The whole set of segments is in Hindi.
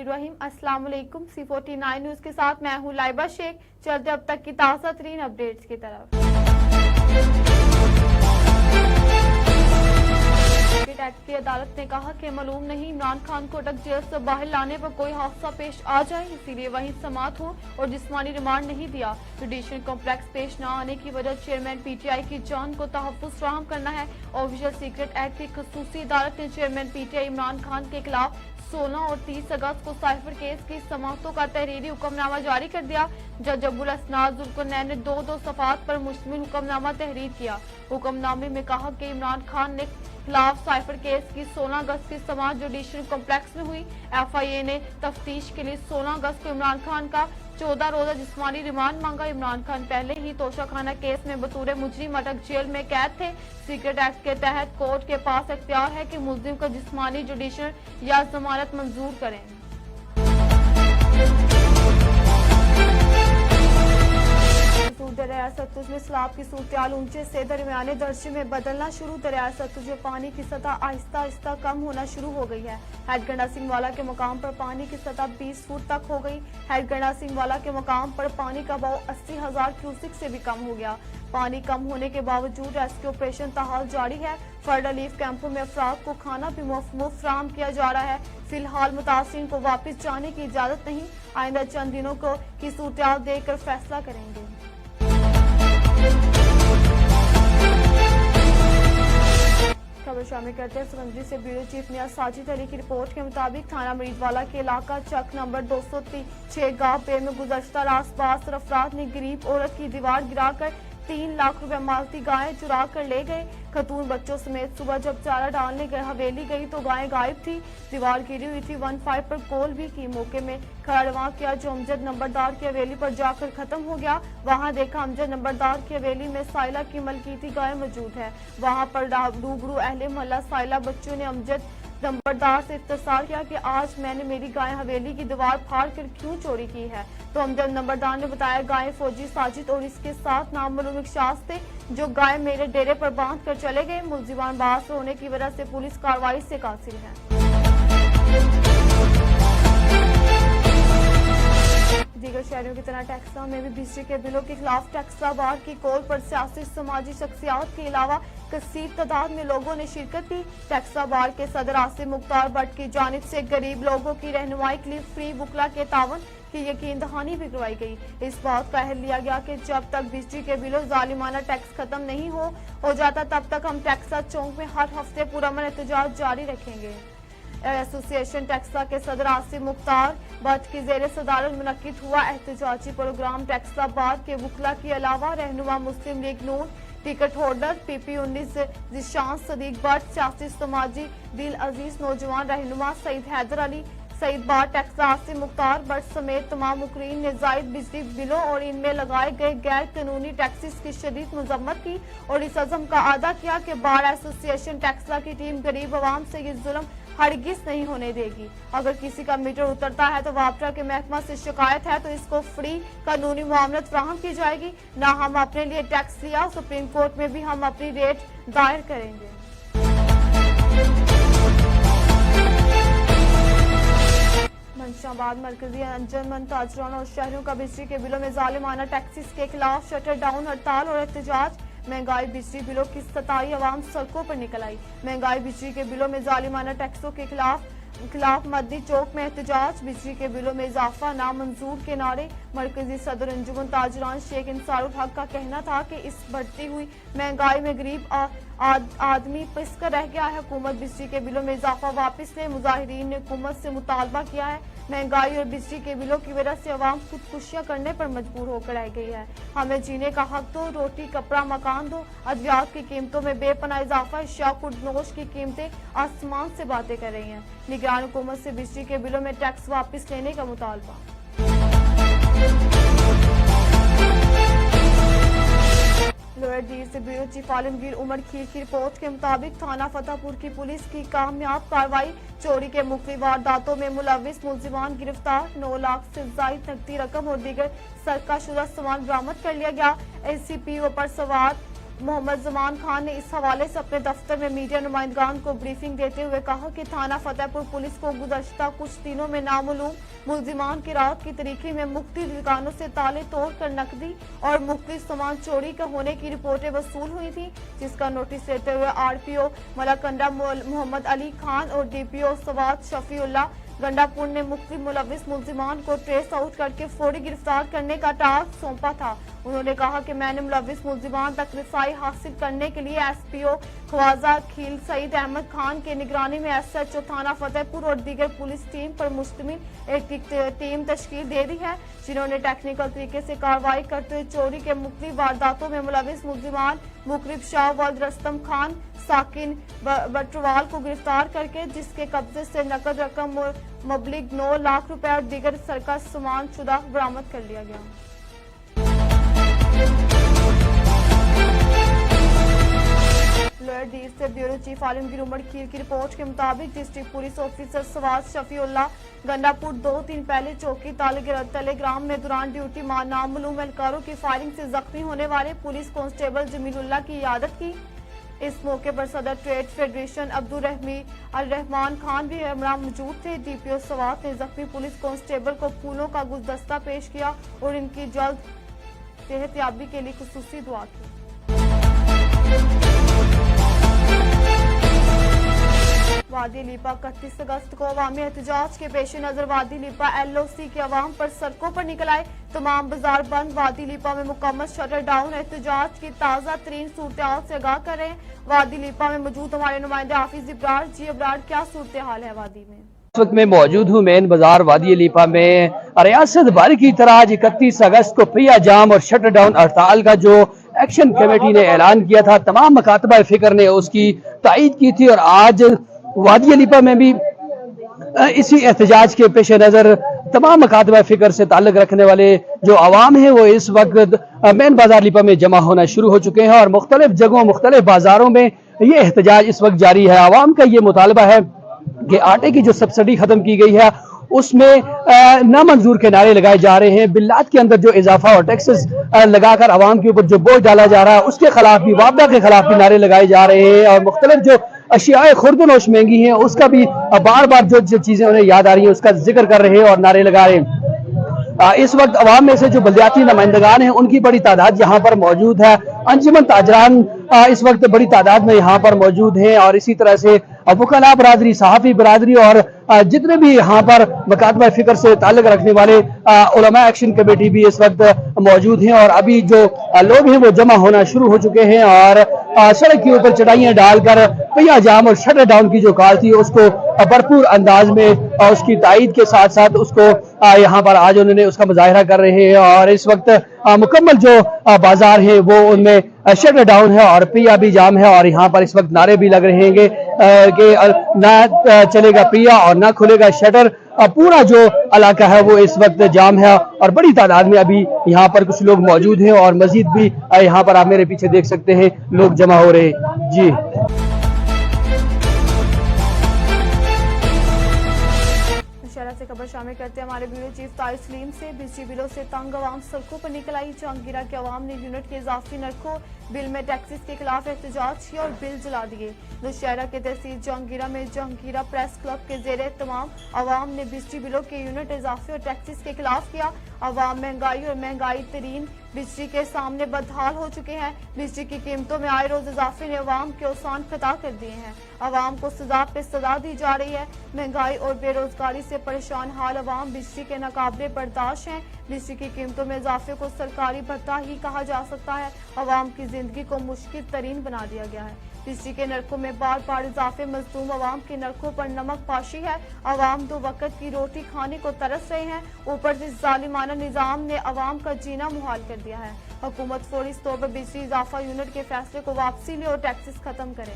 बिस्मिल्लाहिर्रहमानिर्रहीम। अस्सलाम वालेकुम। C49 न्यूज के साथ मैं हूं लाइबा शेख। चलते अब तक की ताज़ा तरीन अपडेट्स की तरफ। एक्ट की अदालत ने कहा कि मालूम नहीं इमरान खान को अटक जेल से बाहर लाने पर कोई हादसा पेश आ जाए, इसीलिए वहीं समात हो और जिस्मानी रिमांड नहीं दिया। जुडिशल कॉम्प्लेक्स पेश न आने की वजह चेयरमैन PTI की जान को तहफ़्फ़ुज़ फराहम करना है। ऑफिशियल सीक्रेट एक्ट की खसूसी अदालत ने चेयरमैन PTI इमरान खान के खिलाफ 16 और 30 अगस्त को साइफर केस की समातों का तहरीरी हुक्मनामा जारी कर दिया। जज अबुल असनाद जुल्करनैन ने दो सफ़ात पर मुश्तमिल हुक्मनामा तहरीर किया। हुक्मनामे में कहा कि इमरान खान ने खिलाफ साइफर केस की 16 अगस्त की समात जुडिशल कॉम्प्लेक्स में हुई। FIA ने तफ्तीश के लिए 16 अगस्त को इमरान खान का 14 रोजा जिस्मानी रिमांड मांगा। इमरान खान पहले ही तोशाखाना केस में बतौर मुजरिम अटक जेल में कैद थे। सीक्रेट एक्ट के तहत कोर्ट के पास इख्तियार है कि मुलजिम को जिस्मानी, जुडिशल या जमानत मंजूर करें। दरिया सतलुज में सैलाब की सूरत ऊंचे से दरमियाने दर्जे में बदलना शुरू। दरिया सतलुज में पानी की सतह आहिस्ता आहिस्ता कम होना शुरू हो गई है। हेडगंडा सिंह वाला के मकाम पर पानी की सतह 20 फुट तक हो गई। हेडगंडा सिंह वाला के मकाम पर पानी का बहाव 80,000 क्यूसिक से भी कम हो गया। पानी कम होने के बावजूद रेस्क्यू ऑपरेशन ताहाल जारी है। फ्लड रिलीफ कैंपों में अफराद को खाना भी मुफ्त फराहम किया जा रहा है। फिलहाल मुतासिरीन को वापस जाने की इजाजत नहीं। आइंदा चंद दिनों को की सूरत देखकर फैसला करेंगे। खबर शामिल करते हैं समंदरी से ब्यूरो चीफ मियां साजिद अली की रिपोर्ट के मुताबिक थाना मरीदवाला के इलाका चक नंबर 206 गांव पे में गुज़श्ता रात पास अफराद ने गरीब औरत की दीवार गिराकर 3 लाख रुपए मालती गायें चुरा कर ले गए। खतून बच्चों समेत सुबह जब चारा डालने गए हवेली गई तो गायें गायब थी। दीवार गिरी हुई थी। 15 पर कॉल भी की। मौके में खड़ा रवां किया जो अमजद नंबरदार की हवेली पर जाकर खत्म हो गया। वहां देखा अमजद नंबरदार की हवेली में साइला की मलकीती गाय मौजूद है। वहां पर रूबरू अहले मोहल्ला साइला बच्चों ने अमजद नंबरदार से इत्तसार किया कि आज मैंने मेरी गाय हवेली की दीवार फाड़ कर क्यों चोरी की है। तो अमजद नंबरदार ने बताया गाय फौजी साजिद और इसके साथ नामालूम एक शख्स थे जो गाय मेरे डेरे पर बांध कर चले गए। मुलजिमान बास होने की वजह से पुलिस कार्रवाई से कासिर है। दीगर शहरों की तरह टेक्सा में भी बिजली के बिलों के खिलाफ टेक्सा बार की कॉल पर सियासी समाजी शख्सियात के अलावा कसीर तादाद में लोगों ने शिरकत की। टेक्सा बार के सदर आसिम मुख्तार भट्ट की जानिब से गरीब लोगों की रहनुमाई के लिए फ्री बुकला के तावन की यकीन दहानी भी करवाई गई। इस बात का अहद लिया गया कि जब तक बिजली के बिलों जालिमाना टैक्स खत्म नहीं हो जाता तब तक हम टेक्सा चौक में हर हफ्ते पुरअमन एहतजाज जारी रखेंगे। एसोसिएशन टेक्सा के सदर आसिम मुख्तार भट्ट की जेर सदारत मुनक्किद हुआ एहतजाजी प्रोग्राम टेक्सा बार के वकला के अलावा रहनुमा Muslim League Noon, ticket holder PP19 Zeeshan Sadiq Bhatt, सियासी समाजी दिल अजीज नौजवान रहनुमा सईद हैदर अली, सईद बार टेक्सा आसिम मुख्तार भट्ट समेत तमाम मुकरीन ने जायद बिजली बिलों और इनमें लगाए गए गैर कानूनी टैक्सेस की शदीद मजम्मत की और इस अज़म का अदा किया कि बार एसोसिएशन टेक्सा की टीम गरीब आवाम से ये जुल्म हरगिज नहीं होने देगी। अगर किसी का मीटर उतरता है तो वापडा के महकमा से शिकायत है तो इसको फ्री कानूनी मुआवनत फराहम की जाएगी। ना हम अपने लिए टैक्स लिया, सुप्रीम कोर्ट में भी हम अपनी रेट दायर करेंगे। मंशाबाद मरकजी अंजुमन ताजरान और शहरों का बिजली के बिलों में जालिमाना टैक्सेस के खिलाफ शटर डाउन हड़ताल और एहतजाज। महंगाई बिजली बिलों की सताई अवाम सड़कों पर निकल आई। महंगाई बिजली के बिलों में जालिमाना टैक्सों के खिलाफ मदनी चौक में एहतजाज। बिजली के बिलों में इजाफा नामंजूर के नारे। मरकजी सदर अंजुमन ताजरान शेख इंसारुल हक का कहना था कि इस बढ़ती हुई महंगाई में गरीब आदमी पिसकर रह गया है। हुकूमत बिजली के बिलों में इजाफा वापस ले। मुजाहिरीन ने हुकूमत से मुतालबा किया है। महंगाई और बिजली के बिलों की वजह से अवाम खुदकुशियां करने पर मजबूर होकर रह गई है। हमें जीने का हक दो, रोटी कपड़ा मकान दो। अद्वियात की कीमतों में बेपनाह इजाफा। शाकुडनोश की कीमतें आसमान से बातें कर रही हैं। निगरान हुकूमत से बिजली के बिलों में टैक्स वापस लेने का मुतालबा। लोअर डी से ब्यूरो चीफ आलमगीर उमर खीर की रिपोर्ट के मुताबिक थाना फतेहपुर की पुलिस की कामयाब कार्रवाई। चोरी के मुख्तलिफ वारदातों में मुलविस मुलजिमान गिरफ्तार। 9 लाख से जायद नकदी रकम और दीगर सरकाशुदा सामान बरामद कर लिया गया। SCPO पर सवार मोहम्मद जमान खान ने इस हवाले से अपने दफ्तर में मीडिया नुमाइंदगान को ब्रीफिंग देते हुए कहा कि थाना फतेहपुर पुलिस को गुज़श्ता कुछ दिनों में नामालूम मुलजिमान की रात की तरीके में मुख्तलिफ दुकानों से ताले तोड़कर नकदी और मुख्तलिफ सामान चोरी का होने की रिपोर्टें वसूल हुई थी, जिसका नोटिस लेते हुए आरपीओ मलाकंडा मोहम्मद अली खान और डीपीओ सवाद शफीउल्लाह गंडापुर ने मुख्तलिफ मुलविस मुलजिमान को ट्रेस आउट करके फौरी गिरफ्तार करने का टास्क सौंपा था। उन्होंने कहा कि मैंने मुलविस मुलजिमान तक रसाई हासिल करने के लिए एसपीओ ख्वाजा खील सईद अहमद खान के निगरानी में एसएचओ थाना फतेहपुर और दीगर पुलिस टीम पर मुश्तमिल एक टीम तश्कील दे दी है, जिन्होंने टेक्निकल तरीके से कार्रवाई करते हुए चोरी के मुख्तलिफ वारदातों में मुलविस मुलजिमान मुकरिब शाह वल्द रस्तम खान साकिन बटरवाल को गिरफ्तार करके जिसके कब्जे से नकद रकम मबलिग 9 लाख रुपए और दीगर सरका सामान शुदा बरामद कर लिया गया। लोअर डीर से ब्यूरो चीफ आलमगीर उमर खीर की रिपोर्ट के मुताबिक डिस्ट्रिक्ट पुलिस ऑफिसर सवाद शफीउल्लाह गंडापुर 2 दिन पहले चौकी तलेग्राम में दौरान ड्यूटी नामालूम एहलकारों की फायरिंग से जख्मी होने वाले पुलिस कांस्टेबल जमीलुल्लाह की इयादत की। इस मौके पर सदर ट्रेड फेडरेशन अब्दुल रहमान खान भी हमरा मौजूद थे। डीपीओ सवात ने जख्मी पुलिस कांस्टेबल को फूलों का गुलदस्ता पेश किया और इनकी जल्द सेहतयाबी के लिए खुसूसी दुआ की। वादी लीपा 31 अगस्त को अवामी एहतजाज के पेश नजर वादी लीपा LOC के अवाम पर सड़कों पर निकल आए। तमाम बाजार बंद। वादी लीपा में मुकम्मल शटर डाउन। एहतजाज की ताज़ा तरीन सूरत-ए-हाल से आगाह कर रहे हैं वादी लीपा में मौजूद हमारे नुमाइंदे हाफिज इब्रार। जी इब्रार, क्या सूरत हाल है वादी में? इस वक्त मैं मौजूद हूँ मेन बाजार वादी लीपा में। रियासत भर की तरह आज 31 अगस्त को पहिया जाम और शटर डाउन हड़ताल का जो एक्शन कमेटी ने ऐलान किया था, तमाम मकातबा फिक्र ने उसकी तायीद की थी और आज वादी लीपा में भी इसी एहतजाज के पेश नजर तमाम मकातबा फिक्र से ताल्लुक रखने वाले जो आवाम है वो इस वक्त मेन बाजार लीपा में जमा होना शुरू हो चुके हैं और मुख्तलिफ जगहों मुख्तलिफ बाजारों में ये एहतजाज इस वक्त जारी है। आवाम का ये मुतालबा है कि आटे की जो सब्सिडी खत्म की गई है उसमें नामंजूर के नारे लगाए जा रहे हैं। बिल्लात के अंदर जो इजाफा और टैक्सेस लगाकर आवाम के ऊपर जो बोझ डाला जा रहा है उसके खिलाफ भी, वापदा के खिलाफ भी नारे लगाए जा रहे हैं और मुख्तलिफ जो अशियाए खुर्दनोश महंगी हैं उसका भी बार बार जो चीजें उन्हें याद आ रही हैं उसका जिक्र कर रहे हैं और नारे लगा रहे हैं। इस वक्त अवाम में से जो बल्दियाती नुमाइंदगान हैं उनकी बड़ी तादाद यहाँ पर मौजूद है। अंजुमन ताजरान इस वक्त बड़ी तादाद में यहाँ पर मौजूद हैं और इसी तरह से वकला बरादरी, सहाफी बरादरी और जितने भी यहाँ पर मकातबा फिक्र से ताल्लुक रखने वाले उलमा एक्शन कमेटी भी इस वक्त मौजूद हैं और अभी जो लोग हैं वो जमा होना शुरू हो चुके हैं और सड़क के ऊपर चटाइयां डालकर पहिया जाम और शटर डाउन की जो कॉल थी उसको भरपूर अंदाज में उसकी तायीद के साथ साथ उसको यहाँ पर आज उन्होंने उसका मुजाहिरा कर रहे हैं और इस वक्त मुकम्मल जो बाजार है वो उनमें शटर डाउन है और पहिया भी जाम है और यहाँ पर इस वक्त नारे भी लग रहे हैं कि ना चलेगा पहिया और ना खुलेगा शटर। पूरा जो इलाका है वो इस वक्त जाम है और बड़ी तादाद में अभी यहाँ पर कुछ लोग मौजूद हैं और मजीद भी यहाँ पर आप मेरे पीछे देख सकते हैं लोग जमा हो रहे हैं। जी से खबर शामिल करते हैं हमारे ब्यूरो चीफ तारिक सलीम से। बिजली बिलों से तंग अवाम सड़कों पर निकल आई। जहांगीरा के अवाम ने यूनिट के इजाफी नरखों बिल में टैक्सेस के खिलाफ एहतजाज किया और बिल जला दिए। नौशहरा के तहसील जहांगीरा में जहांगीरा प्रेस क्लब के जेरे तमाम अवाम ने बिजली बिलों के यूनिट इजाफे और टैक्सेस के खिलाफ किया। अवाम महंगाई और महंगाई तरीन बिजली के सामने बदहाल हो चुके हैं। बिजली की कीमतों में आए रोज इजाफे ने अवाम के औसान खता कर दिए हैं। अवाम को सजा पे सजा दी जा रही है। महंगाई और बेरोजगारी से परेशान हाल अवाम बिजली के नाकाबिले बर्दाश्त हैं। बिजली की कीमतों में इजाफे को सरकारी भत्ता ही कहा जा सकता है। अवाम की जिंदगी को मुश्किल तरीन बना दिया गया है। बिजली के नरखों में बार बार इजाफे मजलूम अवाम के नरखों पर नमक पाशी है। अवाम 2 वक्त की रोटी खाने को तरस रहे हैं। ऊपर से जालिमाना निजाम ने अवाम का जीना मुहाल कर दिया है। हुकूमत फौरी तौर पर बिजली इजाफा यूनिट के फैसले को वापसी ले और टैक्सेस खत्म करे।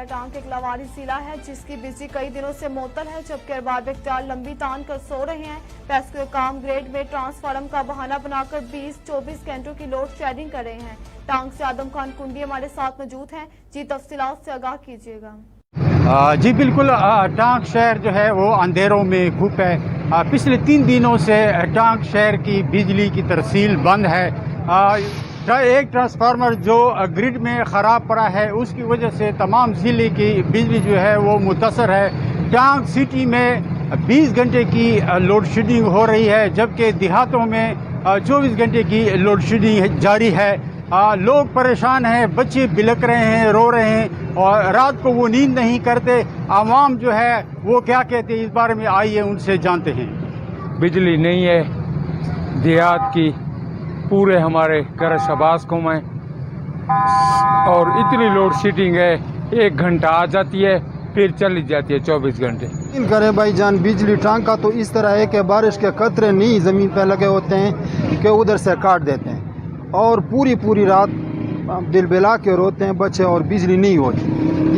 टांग एक लावारिस जिला है जिसकी बिजली कई दिनों से मुअत्तल है, जबकि अरबाब इख्तियार लंबी तान कर सो रहे हैं। पैस्को काम ग्रेड में ट्रांसफार्मर का बहाना बनाकर 20-24 घंटों की लोड शेडिंग कर रहे हैं। टांग से आदम खान कुंडी हमारे साथ मौजूद हैं। जी तफसीलात से आगाह कीजिएगा। जी बिल्कुल, टांग शहर जो है वो अंधेरों में घुप है। पिछले 3 दिनों से टांग शहर की बिजली की तरसील बंद है। एक ट्रांसफार्मर जो ग्रिड में ख़राब पड़ा है उसकी वजह से तमाम ज़िले की बिजली जो है वो मुतासर है। टांग सिटी में 20 घंटे की लोड शेडिंग हो रही है, जबकि देहातों में 24 घंटे की लोड शेडिंग जारी है। लोग परेशान हैं, बच्चे बिलक रहे हैं, रो रहे हैं और रात को वो नींद नहीं करते। आवाम जो है वो क्या कहते हैं इस बारे में आइए उनसे जानते हैं। बिजली नहीं है देहात की, पूरे हमारे घर शबाज को में, और इतनी लोड शेडिंग है, 1 घंटा आ जाती है फिर चली जाती है 24 घंटे। करें भाईजान, बिजली टांग का तो इस तरह है कि बारिश के कतरे नहीं ज़मीन पर लगे होते हैं कि उधर से काट देते हैं और पूरी रात दिल बिला के रोते हैं बच्चे और बिजली नहीं होती।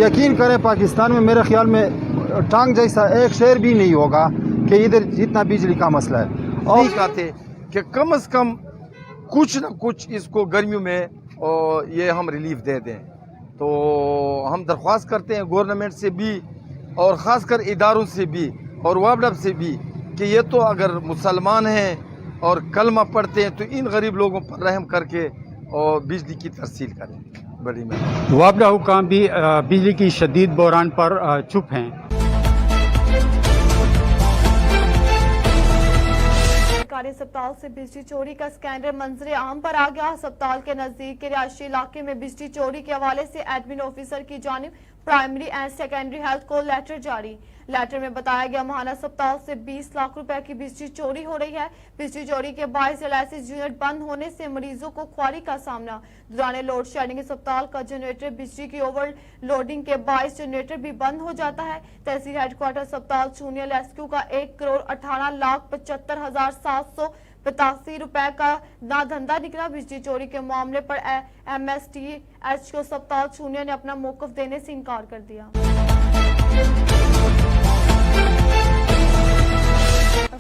यकीन करें पाकिस्तान में मेरे ख्याल में टांग जैसा एक शहर भी नहीं होगा कि इधर जितना बिजली का मसला है। और कहते कि कम से कम कुछ न कुछ इसको गर्मियों में ये हम रिलीफ दे दें। तो हम दरख्वास्त करते हैं गवर्नमेंट से भी और ख़ासकर इदारों से भी और वाबडब से भी कि ये तो अगर मुसलमान हैं और कलमा पढ़ते हैं तो इन गरीब लोगों पर रहम करके और बिजली की तरसील करें। बड़ी मेहरबानी। वाबडा हुकाम भी बिजली की शदीद बहरान पर चुप हैं। सरकारी अस्पताल से बिजली चोरी का स्कैंडल मंजरे आम पर आ गया। अस्पताल के नजदीक के रिहायशी इलाके में बिजली चोरी के हवाले से एडमिन ऑफिसर की जानिब प्राइमरी एंड सेकेंडरी हेल्थ को लेटर जारी। लेटर में बताया गया महाना अस्पताल से 20 लाख रुपए की बिजली चोरी हो रही है। बिजली चोरी के बायस डायलिसिस यूनिट बंद होने से मरीजों को ख्वारी का सामना। दौरान लोड शेडिंग अस्पताल का जनरेटर बिजली की ओवरलोडिंग के बायस जनरेटर भी बंद हो जाता है। तहसील हेडक्वार्टर अस्पताल चूनिया रेस्क्यू का 1,18,75,785 रुपए का ना धंधा निकला। बिजली चोरी के मामले पर MSTH को अस्पताल चूनिया ने अपना मौकफ देने से इनकार कर दिया।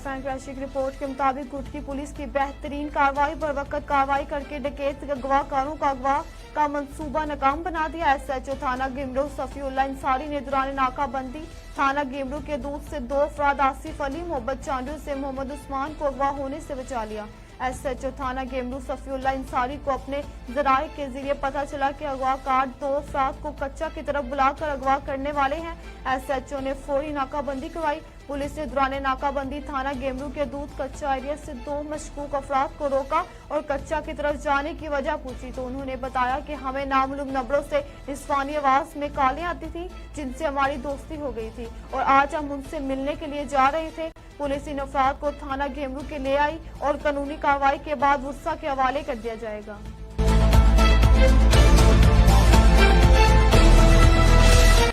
फ्रैंक रैशी की रिपोर्ट के मुताबिक गुट की पुलिस की बेहतरीन कार्रवाई पर वक्त कार्रवाई करके डकैत अगवाकारों का अगवा का मंसूबा नाकाम बना दिया। SHO थाना गेमरू सफीउल्लाह इंसारी ने दौरान नाकाबंदी थाना गेमरू के दूध से 2 अफराद आसिफ अली मोहम्मद चांडू से मोहम्मद उस्मान को अगवा होने से बचा लिया। SHO थाना गेमरू सफीउल्लाह इंसारी को अपने जराये के जरिए पता चला कि अगवाकार 2 अफराद को कच्चा की तरफ बुलाकर अगवा करने वाले हैं। SHO ने फौरी नाकाबंदी करवाई। पुलिस ने दौरान नाकाबंदी थाना गेमरू के दूध कच्चा एरिया से 2 मशकूक अफराद को रोका और कच्चा की तरफ जाने की वजह पूछी तो उन्होंने बताया कि हमें नामालूम नंबरों से निस्वानी आवाज में कॉलें आती थी जिनसे हमारी दोस्ती हो गई थी और आज हम उनसे मिलने के लिए जा रहे थे। पुलिस इन अफराद को थाना गेमरू के ले आई और कानूनी कार्रवाई के बाद गुस्सा के हवाले कर दिया जाएगा।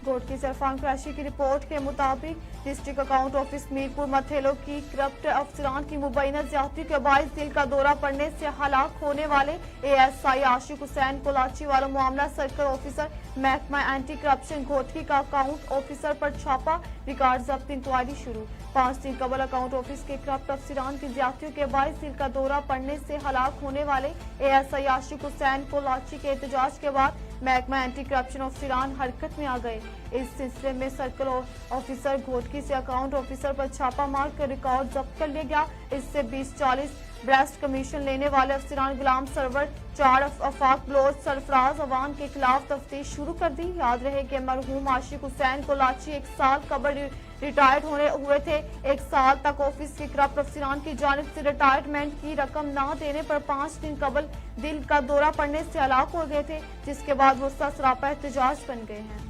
कोर्ट की सरफरान कुरैशी की रिपोर्ट के मुताबिक district account office Mirpur Mathelo की करप्ट अफसरान की मुबैना ज्यादती के बायस दिल का दौरा पड़ने से हलाक होने वाले ASI आशिक हुसैन कोलाची वाला मामला सर्कल ऑफिसर महकमा एंटी करप्शन घोटकी का अकाउंट ऑफिसर पर छापा रिकॉर्ड जब्त इंक्वायरी शुरू। 5 दिन कबल अकाउंट ऑफिस के करप्ट अफसरान की ज्यादतियों के बायस दिल का दौरा पड़ने से हलाक होने वाले ASI आशिक हुसैन कोलाची के एहतजाज के बाद महकमा एंटी करप्शन अफसरान हरकत में आ गए। इस सिलसिले में सर्कल ऑफिसर घोटकी से अकाउंट ऑफिसर पर छापा मार कर रिकॉर्ड जब्त कर लिया गया। इससे 20-40 ब्रेस्ट कमीशन लेने वाले अफसरान गुलाम सरवर 4 अफाक ब्लोच सरफराज अवान के खिलाफ तफ्तीश शुरू कर दी। याद रहे कि मरहूम आशिक हुसैन कोलाची 1 साल कबल रिटायर्ड हुए थे। 1 साल तक ऑफिस के करप्ट अफसरान की जानिब से रिटायरमेंट की रकम न देने पर 5 दिन कबल दिल का दौरा पड़ने से हलाक हो गए थे, जिसके बाद गुस्सा सरापा एहतजाज बन गए हैं।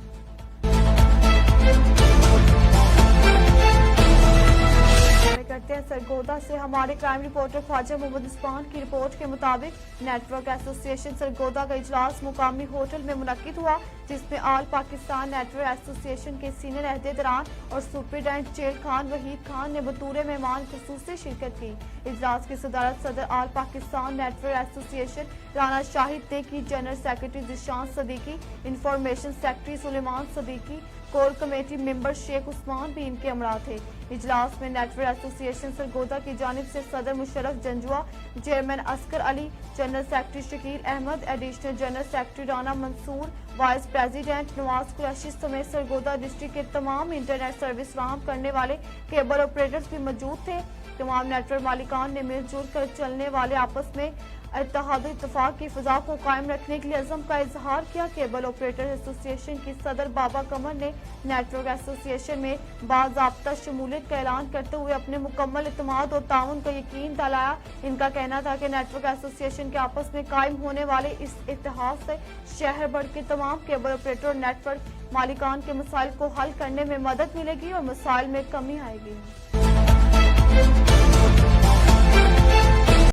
करते हैं सरगोदा से हमारे क्राइम रिपोर्टर ख्वाजा मोहम्मद उस्मान की रिपोर्ट के मुताबिक नेटवर्क एसोसिएशन सरगोदा का इजलास मुकामी होटल में मुनक्किद हुआ, जिसमें ऑल पाकिस्तान नेटवर्क एसोसिएशन के सीनियर अहदेदारान और सुपरिटेंडेंट जेल खान वहीद खान ने बतौर मेहमान खुसूसी शिरकत की। इजलास की सदारत सदर all Pakistan network association Rana Shahid ने की। General secretary Zeeshan Siddiqui, information secretary Suleman Siddiqui, core committee member Sheikh Usman भी इनके हमरा थे। इजलास में नेटवर्क एसोसिएशन सरगोदा की जानिब से सदर Musharraf Janjua, chairman Askar Ali, general secretary Shakeel Ahmed, additional general secretary Rana Mansoor, vice president Nawaz Qureshi समेत सरगोदा डिस्ट्रिक्ट के तमाम इंटरनेट सर्विस फराहम करने वाले केबल ऑपरेटर्स भी मौजूद थे। तमाम नेटवर्क मालिकान ने मिलजुल कर चलने वाले आपस में इत्तेहाद इत्तफाक की फिजा को कायम रखने के लिए अज़म का इजहार किया। केबल ऑपरेटर एसोसिएशन की सदर बाबा कमर ने नेटवर्क एसोसिएशन में बाज़ाब्ता शमूलियत का ऐलान करते हुए अपने मुकम्मल इत्तेमाद और ताउन का यकीन दिलाया। इनका कहना था कि नेटवर्क एसोसिएशन के आपस में कायम होने वाले इस इत्तेहाद से शहर भर के तमाम केबल ऑपरेटर और नेटवर्क मालिकान के मसाइल को हल करने में मदद मिलेगी और मसाइल में कमी आएगी।